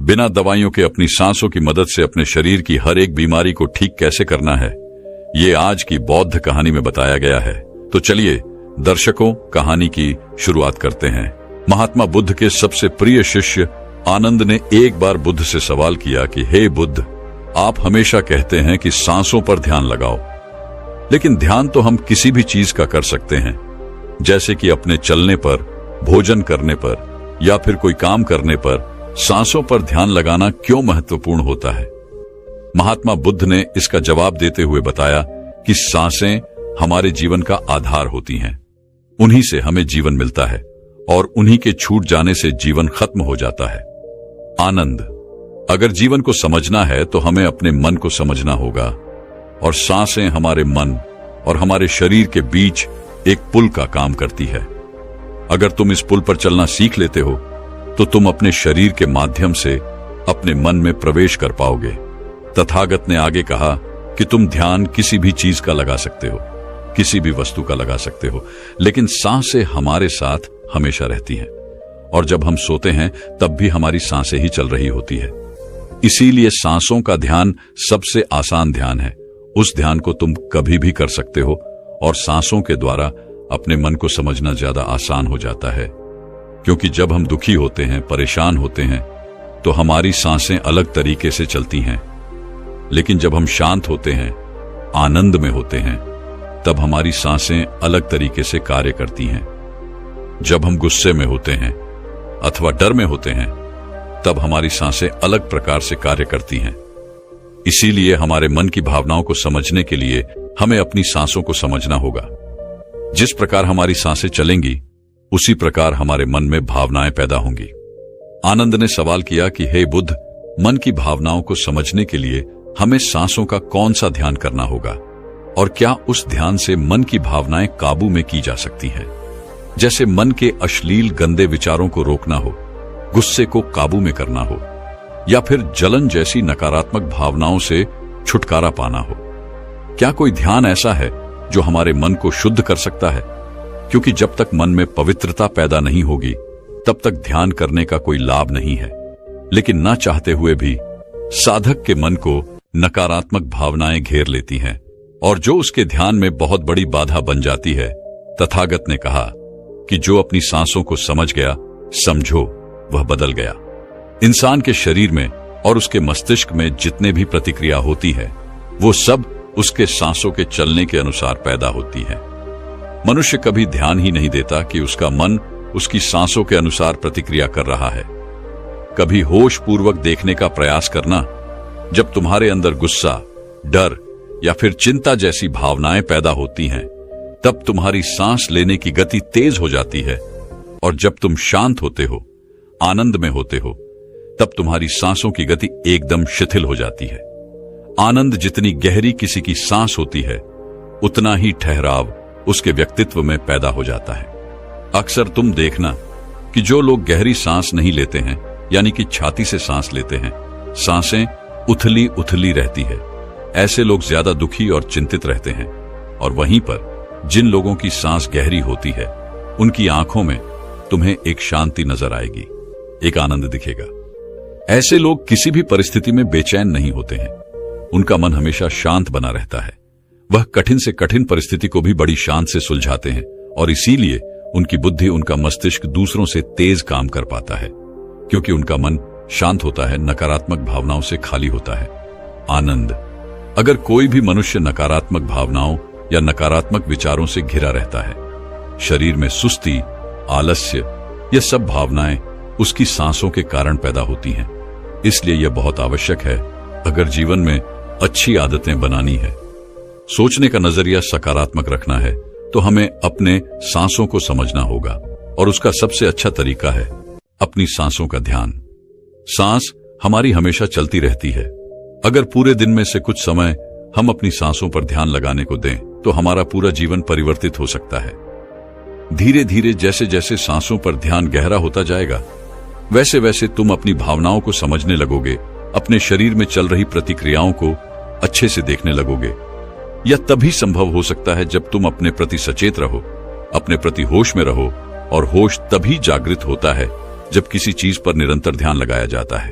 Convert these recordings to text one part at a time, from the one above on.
बिना दवाइयों के अपनी सांसों की मदद से अपने शरीर की हर एक बीमारी को ठीक कैसे करना है, ये आज की बौद्ध कहानी में बताया गया है। तो चलिए दर्शकों, कहानी की शुरुआत करते हैं। महात्मा बुद्ध के सबसे प्रिय शिष्य आनंद ने एक बार बुद्ध से सवाल किया कि हे बुद्ध, आप हमेशा कहते हैं कि सांसों पर ध्यान लगाओ, लेकिन ध्यान तो हम किसी भी चीज का कर सकते हैं, जैसे कि अपने चलने पर, भोजन करने पर या फिर कोई काम करने पर सांसों पर ध्यान लगाना क्यों महत्वपूर्ण होता है? महात्मा बुद्ध ने इसका जवाब देते हुए बताया कि सांसें हमारे जीवन का आधार होती हैं। उन्हीं से हमें जीवन मिलता है और उन्हीं के छूट जाने से जीवन खत्म हो जाता है। आनंद, अगर जीवन को समझना है तो हमें अपने मन को समझना होगा, और सांसें हमारे मन और हमारे शरीर के बीच एक पुल का काम करती है। अगर तुम इस पुल पर चलना सीख लेते हो तो तुम अपने शरीर के माध्यम से अपने मन में प्रवेश कर पाओगे। तथागत ने आगे कहा कि तुम ध्यान किसी भी चीज का लगा सकते हो, किसी भी वस्तु का लगा सकते हो, लेकिन सांसें हमारे साथ हमेशा रहती हैं, और जब हम सोते हैं तब भी हमारी सांसें ही चल रही होती है। इसीलिए सांसों का ध्यान सबसे आसान ध्यान है। उस ध्यान को तुम कभी भी कर सकते हो, और सांसों के द्वारा अपने मन को समझना ज्यादा आसान हो जाता है। क्योंकि जब हम दुखी होते हैं, परेशान होते हैं, तो हमारी सांसें अलग तरीके से चलती हैं, लेकिन जब हम शांत होते हैं, आनंद में होते हैं, तब हमारी सांसें अलग तरीके से कार्य करती हैं। जब हम गुस्से में होते हैं अथवा डर में होते हैं, तब हमारी सांसें अलग प्रकार से कार्य करती हैं। इसीलिए हमारे मन की भावनाओं को समझने के लिए हमें अपनी सांसों को समझना होगा। जिस प्रकार हमारी सांसें चलेंगी, उसी प्रकार हमारे मन में भावनाएं पैदा होंगी। आनंद ने सवाल किया कि हे बुद्ध, मन की भावनाओं को समझने के लिए हमें सांसों का कौन सा ध्यान करना होगा, और क्या उस ध्यान से मन की भावनाएं काबू में की जा सकती हैं? जैसे मन के अश्लील गंदे विचारों को रोकना हो, गुस्से को काबू में करना हो, या फिर जलन जैसी नकारात्मक भावनाओं से छुटकारा पाना हो। क्या कोई ध्यान ऐसा है जो हमारे मन को शुद्ध कर सकता है? क्योंकि जब तक मन में पवित्रता पैदा नहीं होगी, तब तक ध्यान करने का कोई लाभ नहीं है। लेकिन ना चाहते हुए भी साधक के मन को नकारात्मक भावनाएं घेर लेती हैं, और जो उसके ध्यान में बहुत बड़ी बाधा बन जाती है। तथागत ने कहा कि जो अपनी सांसों को समझ गया, समझो वह बदल गया। इंसान के शरीर में और उसके मस्तिष्क में जितने भी प्रतिक्रिया होती है, वो सब उसके सांसों के चलने के अनुसार पैदा होती है। मनुष्य कभी ध्यान ही नहीं देता कि उसका मन उसकी सांसों के अनुसार प्रतिक्रिया कर रहा है। कभी होश पूर्वक देखने का प्रयास करना। जब तुम्हारे अंदर गुस्सा, डर या फिर चिंता जैसी भावनाएं पैदा होती हैं, तब तुम्हारी सांस लेने की गति तेज हो जाती है, और जब तुम शांत होते हो, आनंद में होते हो, तब तुम्हारी सांसों की गति एकदम शिथिल हो जाती है। आनंद जितनी गहरी किसी की सांस होती है, उतना ही ठहराव उसके व्यक्तित्व में पैदा हो जाता है। अक्सर तुम देखना कि जो लोग गहरी सांस नहीं लेते हैं, यानी कि छाती से सांस लेते हैं, सांसें उथली उथली रहती है। ऐसे लोग ज्यादा दुखी और चिंतित रहते हैं। और वहीं पर जिन लोगों की सांस गहरी होती है, उनकी आंखों में तुम्हें एक शांति नजर आएगी, एक आनंद दिखेगा। ऐसे लोग किसी भी परिस्थिति में बेचैन नहीं होते हैं। उनका मन हमेशा शांत बना रहता है। वह कठिन से कठिन परिस्थिति को भी बड़ी शांत से सुलझाते हैं, और इसीलिए उनकी बुद्धि, उनका मस्तिष्क दूसरों से तेज काम कर पाता है, क्योंकि उनका मन शांत होता है, नकारात्मक भावनाओं से खाली होता है। आनंद, अगर कोई भी मनुष्य नकारात्मक भावनाओं या नकारात्मक विचारों से घिरा रहता है, शरीर में सुस्ती, आलस्य, ये सब भावनाएं उसकी सांसों के कारण पैदा होती हैं। इसलिए यह बहुत आवश्यक है, अगर जीवन में अच्छी आदतें बनानी है, सोचने का नजरिया सकारात्मक रखना है, तो हमें अपने सांसों को समझना होगा, और उसका सबसे अच्छा तरीका है अपनी सांसों का ध्यान। सांस हमारी हमेशा चलती रहती है। अगर पूरे दिन में से कुछ समय हम अपनी सांसों पर ध्यान लगाने को दें, तो हमारा पूरा जीवन परिवर्तित हो सकता है। धीरे धीरे जैसे जैसे सांसों पर ध्यान गहरा होता जाएगा, वैसे वैसे तुम अपनी भावनाओं को समझने लगोगे, अपने शरीर में चल रही प्रतिक्रियाओं को अच्छे से देखने लगोगे। यह तभी संभव हो सकता है जब तुम अपने प्रति सचेत रहो, अपने प्रति होश में रहो, और होश तभी जागृत होता है जब किसी चीज पर निरंतर ध्यान लगाया जाता है।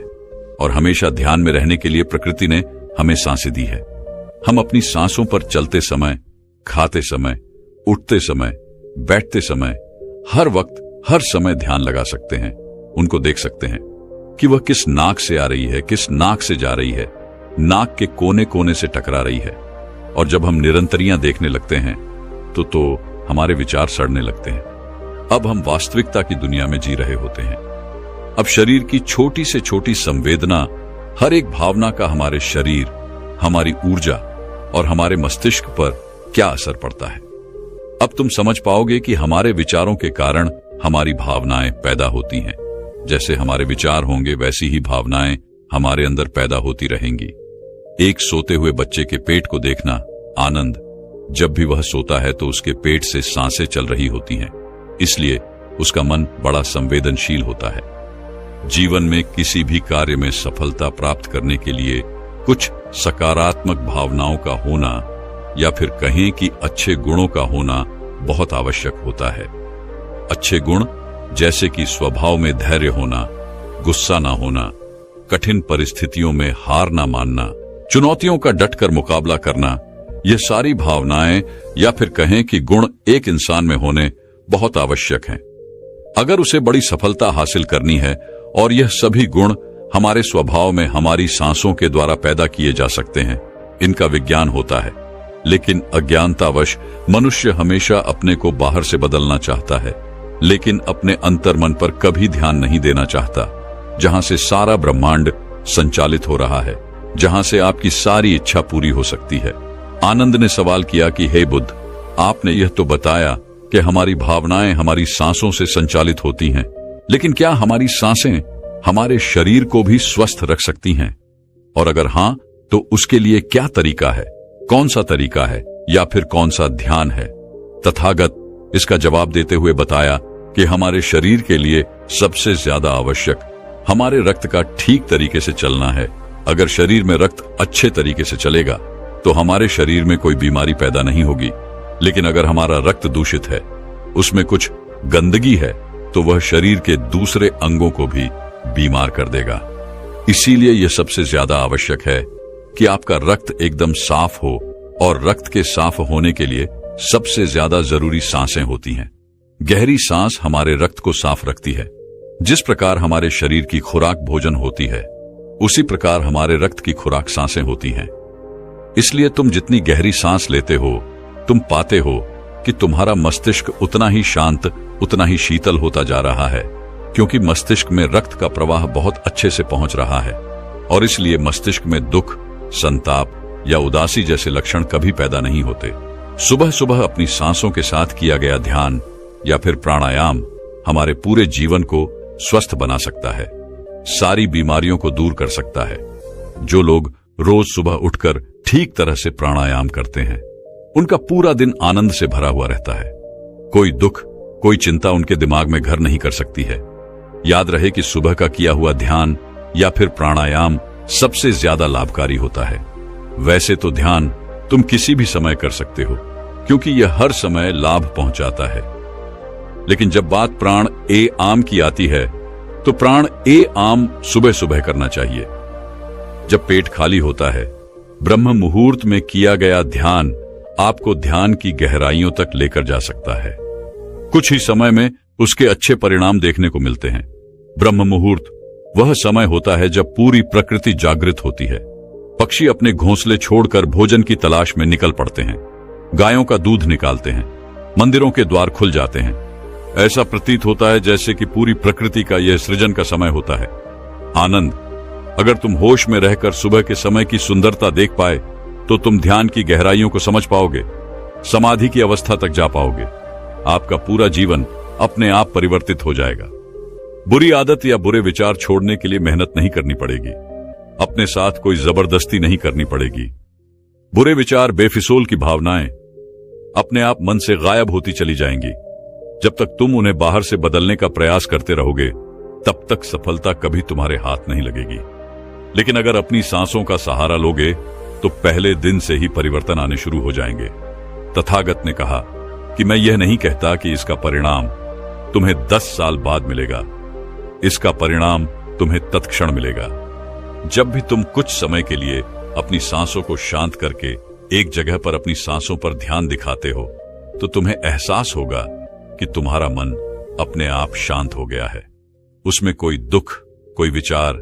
और हमेशा ध्यान में रहने के लिए प्रकृति ने हमें सांसें दी है। हम अपनी सांसों पर चलते समय, खाते समय, उठते समय, बैठते समय, हर वक्त हर समय ध्यान लगा सकते हैं। उनको देख सकते हैं कि वह किस नाक से आ रही है, किस नाक से जा रही है, नाक के कोने कोने से टकरा रही है। और जब हम निरंतरियां देखने लगते हैं तो हमारे विचार सड़ने लगते हैं। अब हम वास्तविकता की दुनिया में जी रहे होते हैं। अब शरीर की छोटी से छोटी संवेदना, हर एक भावना का हमारे शरीर, हमारी ऊर्जा और हमारे मस्तिष्क पर क्या असर पड़ता है। अब तुम समझ पाओगे कि हमारे विचारों के कारण हमारी भावनाएं पैदा होती हैं। जैसे हमारे विचार होंगे वैसी ही भावनाएं हमारे अंदर पैदा होती रहेंगी। एक सोते हुए बच्चे के पेट को देखना, आनंद। जब भी वह सोता है तो उसके पेट से सांसें चल रही होती हैं, इसलिए उसका मन बड़ा संवेदनशील होता है। जीवन में किसी भी कार्य में सफलता प्राप्त करने के लिए कुछ सकारात्मक भावनाओं का होना या फिर कहें कि अच्छे गुणों का होना बहुत आवश्यक होता है। अच्छे गुण जैसे कि स्वभाव में धैर्य होना, गुस्सा ना होना, कठिन परिस्थितियों में हार ना मानना, चुनौतियों का डटकर मुकाबला करना, ये सारी भावनाएं या फिर कहें कि गुण एक इंसान में होने बहुत आवश्यक हैं। अगर उसे बड़ी सफलता हासिल करनी है, और यह सभी गुण हमारे स्वभाव में हमारी सांसों के द्वारा पैदा किए जा सकते हैं, इनका विज्ञान होता है। लेकिन अज्ञानतावश मनुष्य हमेशा अपने को बाहर से बदलना चाहता है, लेकिन अपने अंतर्मन पर कभी ध्यान नहीं देना चाहता, जहां से सारा ब्रह्मांड संचालित हो रहा है, जहां से आपकी सारी इच्छा पूरी हो सकती है। आनंद ने सवाल किया कि हे बुद्ध, आपने यह तो बताया कि हमारी भावनाएं हमारी सांसों से संचालित होती हैं, लेकिन क्या हमारी सांसें हमारे शरीर को भी स्वस्थ रख सकती हैं? और अगर हां, तो उसके लिए क्या तरीका है? कौन सा तरीका है या फिर कौन सा ध्यान है? तथागत इसका जवाब देते हुए बताया कि हमारे शरीर के लिए सबसे ज्यादा आवश्यक हमारे रक्त का ठीक तरीके से चलना है। अगर शरीर में रक्त अच्छे तरीके से चलेगा तो हमारे शरीर में कोई बीमारी पैदा नहीं होगी। लेकिन अगर हमारा रक्त दूषित है, उसमें कुछ गंदगी है, तो वह शरीर के दूसरे अंगों को भी बीमार कर देगा। इसीलिए यह सबसे ज्यादा आवश्यक है कि आपका रक्त एकदम साफ हो, और रक्त के साफ होने के लिए सबसे ज्यादा जरूरी सांसें होती हैं। गहरी सांस हमारे रक्त को साफ रखती है। जिस प्रकार हमारे शरीर की खुराक भोजन होती है, उसी प्रकार हमारे रक्त की खुराक सांसें होती हैं। इसलिए तुम जितनी गहरी सांस लेते हो, तुम पाते हो कि तुम्हारा मस्तिष्क उतना ही शांत, उतना ही शीतल होता जा रहा है, क्योंकि मस्तिष्क में रक्त का प्रवाह बहुत अच्छे से पहुंच रहा है। और इसलिए मस्तिष्क में दुख, संताप या उदासी जैसे लक्षण कभी पैदा नहीं होते। सुबह सुबह अपनी सांसों के साथ किया गया ध्यान या फिर प्राणायाम हमारे पूरे जीवन को स्वस्थ बना सकता है, सारी बीमारियों को दूर कर सकता है। जो लोग रोज सुबह उठकर ठीक तरह से प्राणायाम करते हैं, उनका पूरा दिन आनंद से भरा हुआ रहता है। कोई दुख, कोई चिंता उनके दिमाग में घर नहीं कर सकती है। याद रहे कि सुबह का किया हुआ ध्यान या फिर प्राणायाम सबसे ज्यादा लाभकारी होता है। वैसे तो ध्यान तुम किसी भी समय कर सकते हो, क्योंकि यह हर समय लाभ पहुंचाता है। लेकिन जब बात प्राण ए आम की आती है, तो प्राण ए आम सुबह सुबह करना चाहिए, जब पेट खाली होता है। ब्रह्म मुहूर्त में किया गया ध्यान आपको ध्यान की गहराइयों तक लेकर जा सकता है। कुछ ही समय में उसके अच्छे परिणाम देखने को मिलते हैं। ब्रह्म मुहूर्त वह समय होता है जब पूरी प्रकृति जागृत होती है। पक्षी अपने घोंसले छोड़कर भोजन की तलाश में निकल पड़ते हैं, गायों का दूध निकालते हैं, मंदिरों के द्वार खुल जाते हैं। ऐसा प्रतीत होता है जैसे कि पूरी प्रकृति का यह सृजन का समय होता है। आनंद, अगर तुम होश में रहकर सुबह के समय की सुंदरता देख पाए, तो तुम ध्यान की गहराइयों को समझ पाओगे, समाधि की अवस्था तक जा पाओगे। आपका पूरा जीवन अपने आप परिवर्तित हो जाएगा। बुरी आदत या बुरे विचार छोड़ने के लिए मेहनत नहीं करनी पड़ेगी, अपने साथ कोई जबरदस्ती नहीं करनी पड़ेगी। बुरे विचार, बेफिसूल की भावनाएं अपने आप मन से गायब होती चली जाएंगी। जब तक तुम उन्हें बाहर से बदलने का प्रयास करते रहोगे, तब तक सफलता कभी तुम्हारे हाथ नहीं लगेगी। लेकिन अगर अपनी सांसों का सहारा लोगे, तो पहले दिन से ही परिवर्तन आने शुरू हो जाएंगे। तथागत ने कहा कि मैं यह नहीं कहता कि इसका परिणाम तुम्हें 10 साल बाद मिलेगा, इसका परिणाम तुम्हें तत्क्षण मिलेगा। जब भी तुम कुछ समय के लिए अपनी सांसों को शांत करके एक जगह पर अपनी सांसों पर ध्यान दिखाते हो, तो तुम्हें एहसास होगा कि तुम्हारा मन अपने आप शांत हो गया है। उसमें कोई दुख, कोई विचार,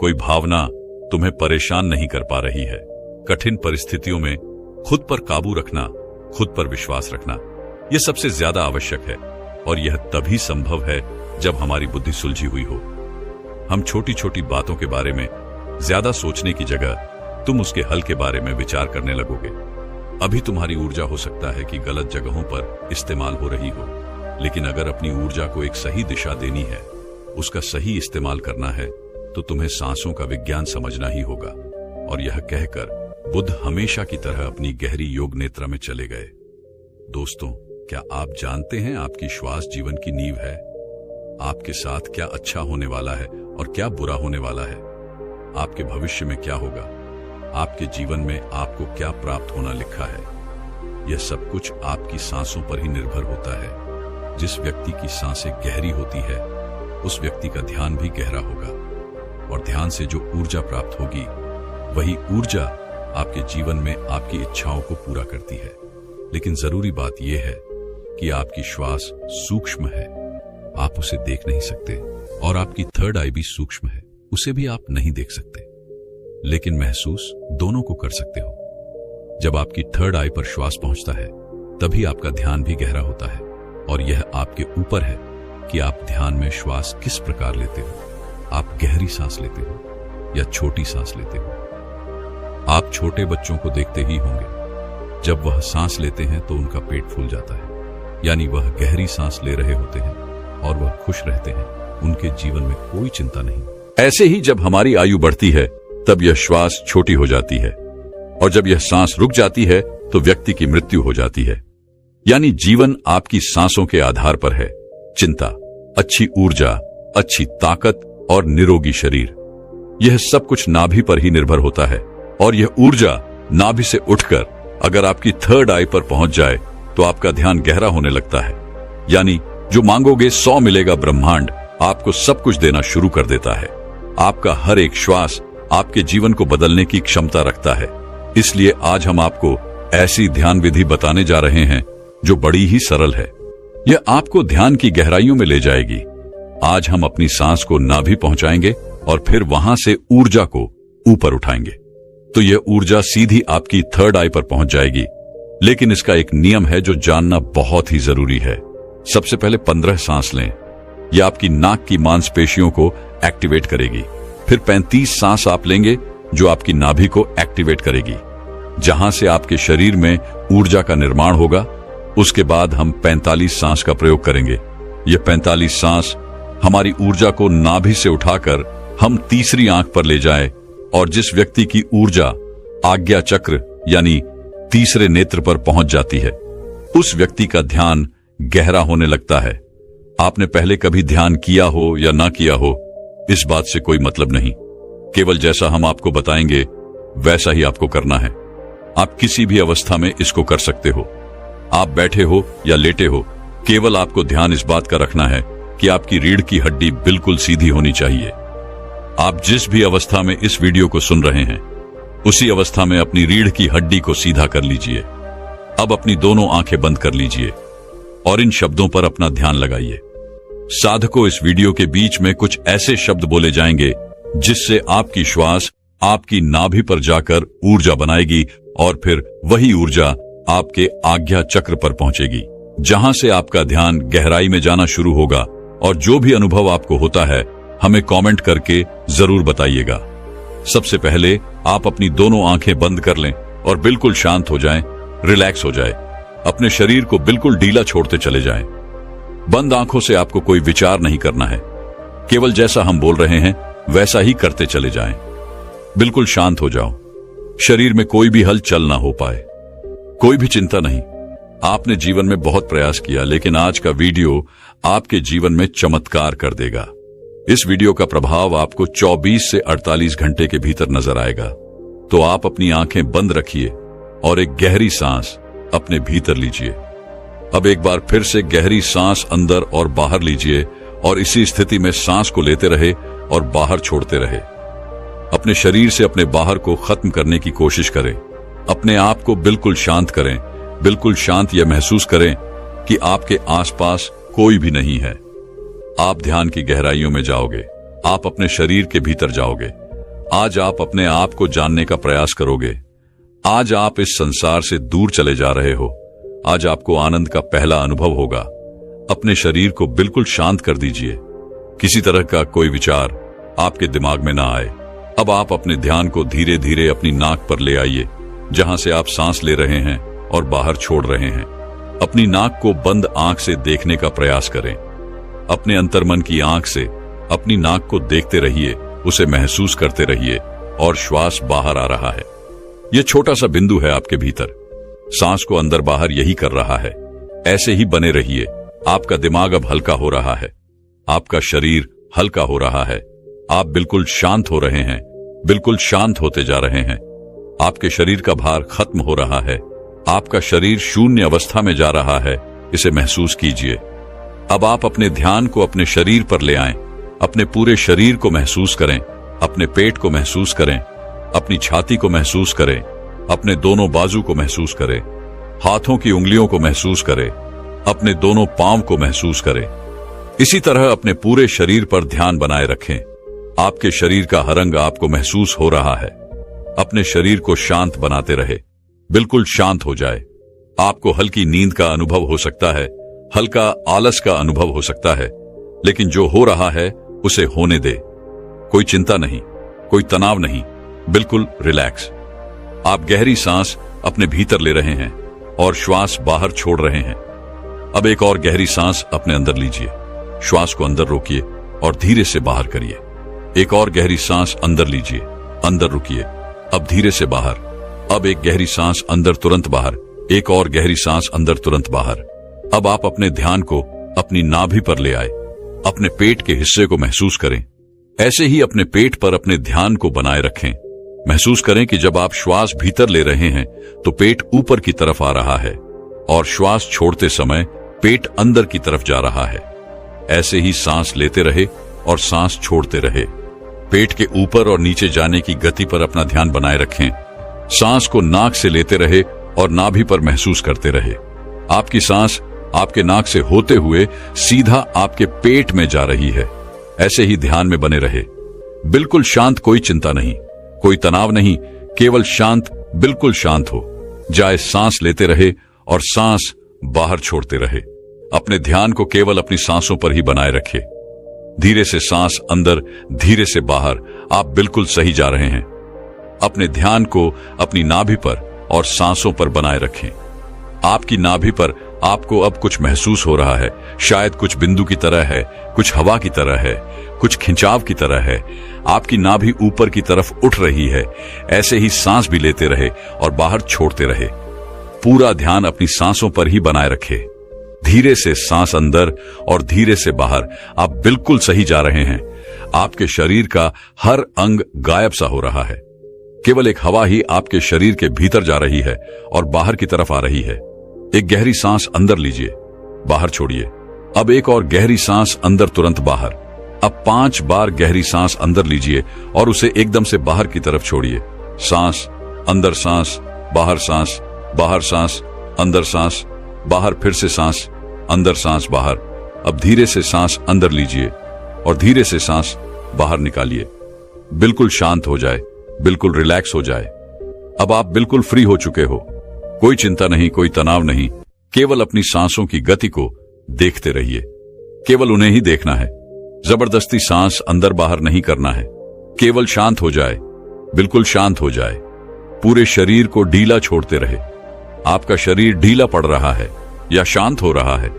कोई भावना तुम्हें परेशान नहीं कर पा रही है। कठिन परिस्थितियों में खुद पर काबू रखना, खुद पर विश्वास रखना, यह सबसे ज्यादा आवश्यक है। और यह तभी संभव है जब हमारी बुद्धि सुलझी हुई हो। हम छोटी छोटी बातों के बारे में ज्यादा सोचने की जगह तुम उसके हल के बारे में विचार करने लगोगे। अभी तुम्हारी ऊर्जा हो सकता है कि गलत जगहों पर इस्तेमाल हो रही हो, लेकिन अगर अपनी ऊर्जा को एक सही दिशा देनी है, उसका सही इस्तेमाल करना है, तो तुम्हें सांसों का विज्ञान समझना ही होगा। और यह कहकर बुद्ध हमेशा की तरह अपनी गहरी योग निद्रा में चले गए। दोस्तों, क्या आप जानते हैं आपकी श्वास जीवन की नींव है? आपके साथ क्या अच्छा होने वाला है और क्या बुरा होने वाला है? आपके भविष्य में क्या होगा? आपके जीवन में आपको क्या प्राप्त होना लिखा है? यह सब कुछ आपकी सांसों पर ही निर्भर होता है। जिस व्यक्ति की सांसें गहरी होती है, उस व्यक्ति का ध्यान भी गहरा होगा, और ध्यान से जो ऊर्जा प्राप्त होगी, वही ऊर्जा आपके जीवन में आपकी इच्छाओं को पूरा करती है। लेकिन जरूरी बात यह है कि आपकी श्वास सूक्ष्म है, आप उसे देख नहीं सकते, और आपकी थर्ड आई भी सूक्ष्म है, उसे भी आप नहीं देख सकते, लेकिन महसूस दोनों को कर सकते हो। जब आपकी थर्ड आई पर श्वास पहुंचता है, तभी आपका ध्यान भी गहरा होता है, और यह आपके ऊपर है कि आप ध्यान में श्वास किस प्रकार लेते हो। आप गहरी सांस लेते हो या छोटी सांस लेते हो। आप छोटे बच्चों को देखते ही होंगे, जब वह सांस लेते हैं तो उनका पेट फूल जाता है, यानी वह गहरी सांस ले रहे होते हैं और वह खुश रहते हैं, उनके जीवन में कोई चिंता नहीं। ऐसे ही जब हमारी आयु बढ़ती है, तब यह श्वास छोटी हो जाती है, और जब यह सांस रुक जाती है तो व्यक्ति की मृत्यु हो जाती है। यानी जीवन आपकी सांसों के आधार पर है। चिंता, अच्छी ऊर्जा, अच्छी ताकत और निरोगी शरीर, यह सब कुछ नाभि पर ही निर्भर होता है। और यह ऊर्जा नाभि से उठकर अगर आपकी थर्ड आई पर पहुंच जाए तो आपका ध्यान गहरा होने लगता है। यानी जो मांगोगे 100 मिलेगा ब्रह्मांड आपको सब कुछ देना शुरू कर देता है। आपका हर एक श्वास आपके जीवन को बदलने की क्षमता रखता है। इसलिए आज हम आपको ऐसी ध्यान विधि बताने जा रहे हैं जो बड़ी ही सरल है। यह आपको ध्यान की गहराइयों में ले जाएगी। आज हम अपनी सांस को नाभि पहुंचाएंगे और फिर वहां से ऊर्जा को ऊपर उठाएंगे, तो यह ऊर्जा सीधी आपकी थर्ड आई पर पहुंच जाएगी। लेकिन इसका एक नियम है जो जानना बहुत ही जरूरी है। सबसे पहले 15 सांस लें, यह आपकी नाक की मांसपेशियों को एक्टिवेट करेगी। फिर 35 सांस आप लेंगे जो आपकी नाभि को एक्टिवेट करेगी, जहां से आपके शरीर में ऊर्जा का निर्माण होगा। उसके बाद हम 45 सांस का प्रयोग करेंगे। यह 45 सांस हमारी ऊर्जा को नाभि से उठाकर हम तीसरी आंख पर ले जाए, और जिस व्यक्ति की ऊर्जा आज्ञा चक्र यानी तीसरे नेत्र पर पहुंच जाती है, उस व्यक्ति का ध्यान गहरा होने लगता है। आपने पहले कभी ध्यान किया हो या ना किया हो, इस बात से कोई मतलब नहीं। केवल जैसा हम आपको बताएंगे वैसा ही आपको करना है। आप किसी भी अवस्था में इसको कर सकते हो। आप बैठे हो या लेटे हो, केवल आपको ध्यान इस बात का रखना है कि आपकी रीढ़ की हड्डी बिल्कुल सीधी होनी चाहिए। आप जिस भी अवस्था में इस वीडियो को सुन रहे हैं, उसी अवस्था में अपनी रीढ़ की हड्डी को सीधा कर लीजिए। अब अपनी दोनों आंखें बंद कर लीजिए और इन शब्दों पर अपना ध्यान लगाइए। साधकों, इस वीडियो के बीच में कुछ ऐसे शब्द बोले जाएंगे जिससे आपकी श्वास आपकी नाभि पर जाकर ऊर्जा बनाएगी, और फिर वही ऊर्जा आपके आज्ञा चक्र पर पहुंचेगी, जहां से आपका ध्यान गहराई में जाना शुरू होगा। और जो भी अनुभव आपको होता है, हमें कमेंट करके जरूर बताइएगा। सबसे पहले आप अपनी दोनों आंखें बंद कर लें और बिल्कुल शांत हो जाएं, रिलैक्स हो जाएं। अपने शरीर को बिल्कुल ढीला छोड़ते चले जाएं। बंद आंखों से आपको कोई विचार नहीं करना है, केवल जैसा हम बोल रहे हैं वैसा ही करते चले जाएं। बिल्कुल शांत हो जाओ, शरीर में कोई भी हलचल ना हो पाए, कोई भी चिंता नहीं। आपने जीवन में बहुत प्रयास किया, लेकिन आज का वीडियो आपके जीवन में चमत्कार कर देगा। इस वीडियो का प्रभाव आपको 24 से 48 घंटे के भीतर नजर आएगा। तो आप अपनी आंखें बंद रखिए और एक गहरी सांस अपने भीतर लीजिए। अब एक बार फिर से गहरी सांस अंदर और बाहर लीजिए, और इसी स्थिति में सांस को लेते रहे और बाहर छोड़ते रहे। अपने शरीर से अपने बाहर को खत्म करने की कोशिश करें। अपने आप को बिल्कुल शांत करें। बिल्कुल शांत यह महसूस करें कि आपके आसपास कोई भी नहीं है। आप ध्यान की गहराइयों में जाओगे। आप अपने शरीर के भीतर जाओगे। आज आप अपने आप को जानने का प्रयास करोगे। आज आप इस संसार से दूर चले जा रहे हो। आज आपको आनंद का पहला अनुभव होगा। अपने शरीर को बिल्कुल शांत कर दीजिए। किसी तरह का कोई विचार आपके दिमाग में ना आए। अब आप अपने ध्यान को धीरे धीरे अपनी नाक पर ले आइए, जहां से आप सांस ले रहे हैं और बाहर छोड़ रहे हैं। अपनी नाक को बंद आंख से देखने का प्रयास करें। अपने अंतर्मन की आंख से अपनी नाक को देखते रहिए, उसे महसूस करते रहिए और श्वास बाहर आ रहा है। यह छोटा सा बिंदु है आपके भीतर। सांस को अंदर बाहर यही कर रहा है। ऐसे ही बने रहिए। आपका दिमाग अब हल्का हो रहा है। आपका शरीर हल्का हो रहा है। आप बिल्कुल शांत हो रहे हैं। बिल्कुल शांत होते जा रहे हैं। आपके शरीर का भार खत्म हो रहा है। आपका शरीर शून्य अवस्था में जा रहा है। इसे महसूस कीजिए। अब आप अपने ध्यान को अपने शरीर पर ले आएं। अपने पूरे शरीर को महसूस करें। अपने पेट को महसूस करें। अपनी छाती को महसूस करें। अपने दोनों बाजू को महसूस करें। हाथों की उंगलियों को महसूस करें। अपने दोनों पांव को महसूस करें। इसी तरह अपने पूरे शरीर पर ध्यान बनाए रखें। आपके शरीर का हर अंग आपको महसूस हो रहा है। अपने शरीर को शांत बनाते रहे। बिल्कुल शांत हो जाए। आपको हल्की नींद का अनुभव हो सकता है, हल्का आलस का अनुभव हो सकता है, लेकिन जो हो रहा है उसे होने दे। कोई चिंता नहीं, कोई तनाव नहीं, बिल्कुल रिलैक्स। आप गहरी सांस अपने भीतर ले रहे हैं और श्वास बाहर छोड़ रहे हैं। अब एक और गहरी सांस अपने अंदर लीजिए। श्वास को अंदर रोकिए और धीरे से बाहर करिए। एक और गहरी सांस अंदर लीजिए, अंदर रुकिए, अब धीरे से बाहर। अब एक गहरी सांस अंदर, तुरंत बाहर। एक और गहरी सांस अंदर, तुरंत बाहर। अब आप अपने ध्यान को अपनी नाभि पर ले आए। अपने पेट के हिस्से को महसूस करें। ऐसे ही अपने पेट पर अपने ध्यान को बनाए रखें। महसूस करें कि जब आप श्वास भीतर ले रहे हैं तो पेट ऊपर की तरफ आ रहा है और श्वास छोड़ते समय पेट अंदर की तरफ जा रहा है। ऐसे ही सांस लेते रहे और सांस छोड़ते रहे। पेट के ऊपर और नीचे जाने की गति पर अपना ध्यान बनाए रखें। सांस को नाक से लेते रहे और नाभि पर महसूस करते रहे। आपकी सांस आपके नाक से होते हुए सीधा आपके पेट में जा रही है। ऐसे ही ध्यान में बने रहे। बिल्कुल शांत, कोई चिंता नहीं, कोई तनाव नहीं, केवल शांत, बिल्कुल शांत हो जाए। सांस लेते रहे और सांस बाहर छोड़ते रहे। अपने ध्यान को केवल अपनी सांसों पर ही बनाए रखे। धीरे से सांस अंदर, धीरे से बाहर। आप बिल्कुल सही जा रहे हैं। अपने ध्यान को अपनी नाभि पर और सांसों पर बनाए रखें। आपकी नाभि पर आपको अब कुछ महसूस हो रहा है। शायद कुछ बिंदु की तरह है, कुछ हवा की तरह है, कुछ खिंचाव की तरह है। आपकी नाभि ऊपर की तरफ उठ रही है। ऐसे ही सांस भी लेते रहे और बाहर छोड़ते रहे। पूरा ध्यान अपनी सांसों पर ही बनाए रखे। धीरे से सांस अंदर और धीरे से बाहर। आप बिल्कुल सही जा रहे हैं। आपके शरीर का हर अंग गायब सा हो रहा है। केवल एक हवा ही आपके शरीर के भीतर जा रही है और बाहर की तरफ आ रही है। एक गहरी सांस अंदर लीजिए, बाहर छोड़िए। अब एक और गहरी सांस अंदर, तुरंत बाहर। अब 5 बार गहरी सांस अंदर लीजिए और उसे एकदम से बाहर की तरफ छोड़िए। सांस अंदर, सांस बाहर, सांस बाहर, सांस अंदर, सांस बाहर, फिर से सांस अंदर, सांस बाहर। अब धीरे से सांस अंदर लीजिए और धीरे से सांस बाहर निकालिए। बिल्कुल शांत हो जाए, बिल्कुल रिलैक्स हो जाए। अब आप बिल्कुल फ्री हो चुके हो। कोई चिंता नहीं, कोई तनाव नहीं, केवल अपनी सांसों की गति को देखते रहिए। केवल उन्हें ही देखना है। जबरदस्ती सांस अंदर बाहर नहीं करना है। केवल शांत हो जाए, बिल्कुल शांत हो जाए। पूरे शरीर को ढीला छोड़ते रहे। आपका शरीर ढीला पड़ रहा है या शांत हो रहा है।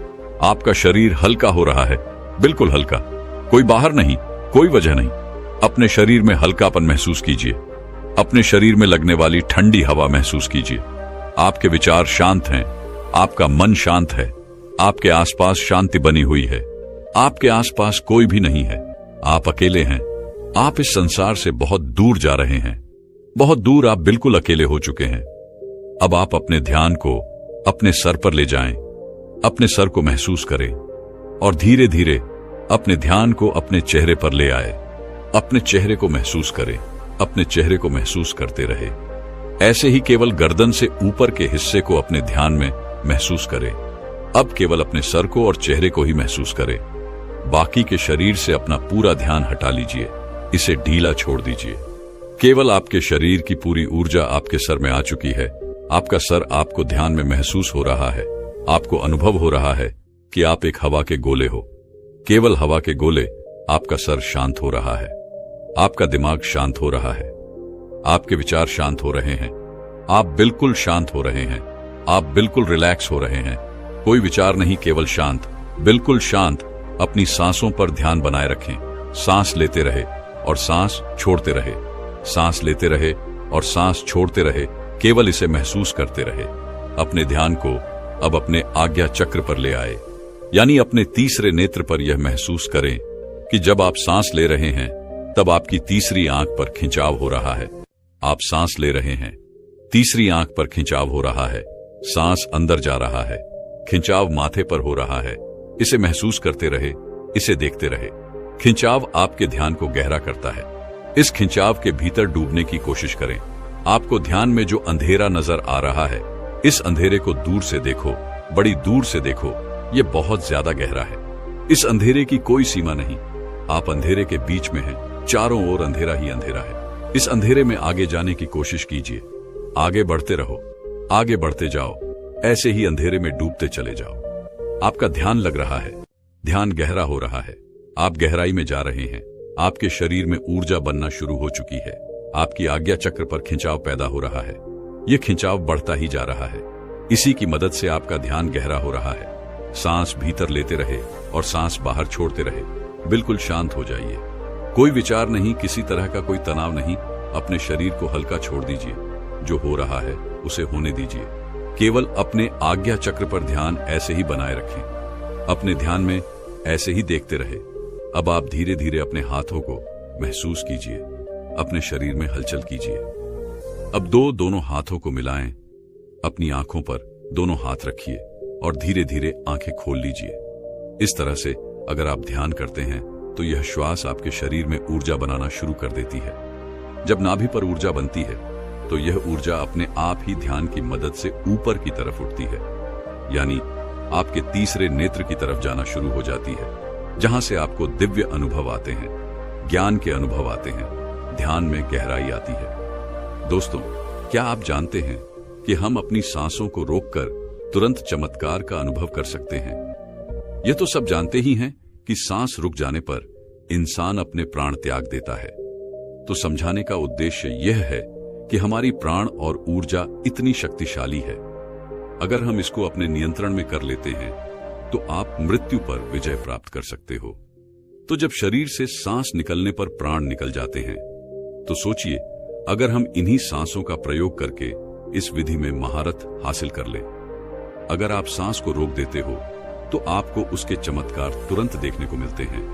आपका शरीर हल्का हो रहा है, बिल्कुल हल्का। कोई बाहर नहीं, कोई वजह नहीं। अपने शरीर में हल्कापन महसूस कीजिए। अपने शरीर में लगने वाली ठंडी हवा महसूस कीजिए। आपके विचार शांत हैं। आपका मन शांत है। आपके आसपास शांति बनी हुई है। आपके आसपास कोई भी नहीं है। आप अकेले हैं। आप इस संसार से बहुत दूर जा रहे हैं। बहुत दूर। आप बिल्कुल अकेले हो चुके हैं। अब आप अपने ध्यान को अपने सर पर ले जाएं। अपने सर को महसूस करें और धीरे धीरे अपने ध्यान को अपने चेहरे पर ले आए। अपने चेहरे को महसूस करें। अपने चेहरे को महसूस करते रहे। ऐसे ही केवल गर्दन से ऊपर के हिस्से को अपने ध्यान में महसूस करें। अब केवल अपने सर को और चेहरे को ही महसूस करें। बाकी के शरीर से अपना पूरा ध्यान हटा लीजिए, इसे ढीला छोड़ दीजिए। केवल आपके शरीर की पूरी ऊर्जा आपके सर में आ चुकी है। आपका सर आपको ध्यान में महसूस हो रहा है। आपको अनुभव हो रहा है कि आप एक हवा के गोले हो। केवल हवा के गोले। आपका सर शांत हो रहा है। आपका दिमाग शांत हो रहा है। आपके विचार शांत हो रहे हैं। आप बिल्कुल शांत हो रहे हैं। आप बिल्कुल रिलैक्स हो रहे हैं। कोई विचार नहीं, केवल शांत, बिल्कुल शांत। अपनी सांसों पर ध्यान बनाए रखें। सांस लेते रहे और सांस छोड़ते रहे, सांस लेते रहे और सांस छोड़ते रहे। केवल इसे महसूस करते रहे। अपने ध्यान को अब अपने आज्ञा चक्र पर ले आए, यानी अपने तीसरे नेत्र पर। यह महसूस करें कि जब आप सांस ले रहे हैं तब आपकी तीसरी आंख पर खिंचाव हो रहा है। आप सांस ले रहे हैं, तीसरी आंख पर खिंचाव हो रहा है। सांस अंदर जा रहा है, खिंचाव माथे पर हो रहा है। इसे महसूस करते रहे, इसे देखते रहे। खिंचाव आपके ध्यान को गहरा करता है। इस खिंचाव के भीतर डूबने की कोशिश करें। आपको ध्यान में जो अंधेरा नजर आ रहा है, इस अंधेरे को दूर से देखो, बड़ी दूर से देखो। यह बहुत ज्यादा गहरा है। इस अंधेरे की कोई सीमा नहीं। आप अंधेरे के बीच में हैं। चारों ओर अंधेरा ही अंधेरा है। इस अंधेरे में आगे जाने की कोशिश कीजिए। आगे बढ़ते रहो, आगे बढ़ते जाओ। ऐसे ही अंधेरे में डूबते चले जाओ। आपका ध्यान लग रहा है, ध्यान गहरा हो रहा है। आप गहराई में जा रहे हैं। आपके शरीर में ऊर्जा बनना शुरू हो चुकी है। आपकी आज्ञा चक्र पर खिंचाव पैदा हो रहा है। यह खिंचाव बढ़ता ही जा रहा है। इसी की मदद से आपका ध्यान गहरा हो रहा है। सांस भीतर लेते रहे और सांस बाहर छोड़ते रहे। बिल्कुल शांत हो जाइए। कोई विचार नहीं, किसी तरह का कोई तनाव नहीं। अपने शरीर को हल्का छोड़ दीजिए। जो हो रहा है उसे होने दीजिए। केवल अपने आज्ञा चक्र पर ध्यान ऐसे ही बनाए रखें। अपने ध्यान में ऐसे ही देखते रहे। अब आप धीरे धीरे अपने हाथों को महसूस कीजिए। अपने शरीर में हलचल कीजिए। अब दोनों हाथों को मिलाएं। अपनी आंखों पर दोनों हाथ रखिए और धीरे धीरे आंखें खोल लीजिए। इस तरह से अगर आप ध्यान करते हैं तो यह श्वास आपके शरीर में ऊर्जा बनाना शुरू कर देती है। जब नाभि पर ऊर्जा बनती है तो यह ऊर्जा अपने आप ही ध्यान की मदद से ऊपर की तरफ उठती है, यानी आपके तीसरे नेत्र की तरफ जाना शुरू हो जाती है, जहां से आपको दिव्य अनुभव आते हैं, ज्ञान के अनुभव आते हैं, ध्यान में गहराई आती है। दोस्तों, क्या आप जानते हैं कि हम अपनी सांसों को रोककर तुरंत चमत्कार का अनुभव कर सकते हैं? यह तो सब जानते ही हैं कि सांस रुक जाने पर इंसान अपने प्राण त्याग देता है। तो समझाने का उद्देश्य यह है कि हमारी प्राण और ऊर्जा इतनी शक्तिशाली है। अगर हम इसको अपने नियंत्रण में कर लेते हैं तो आप मृत्यु पर विजय प्राप्त कर सकते हो। तो जब शरीर से सांस निकलने पर प्राण निकल जाते हैं तो सोचिए, अगर हम इन्हीं सांसों का प्रयोग करके इस विधि में महारत हासिल कर लें। अगर आप सांस को रोक देते हो तो आपको उसके चमत्कार तुरंत देखने को मिलते हैं।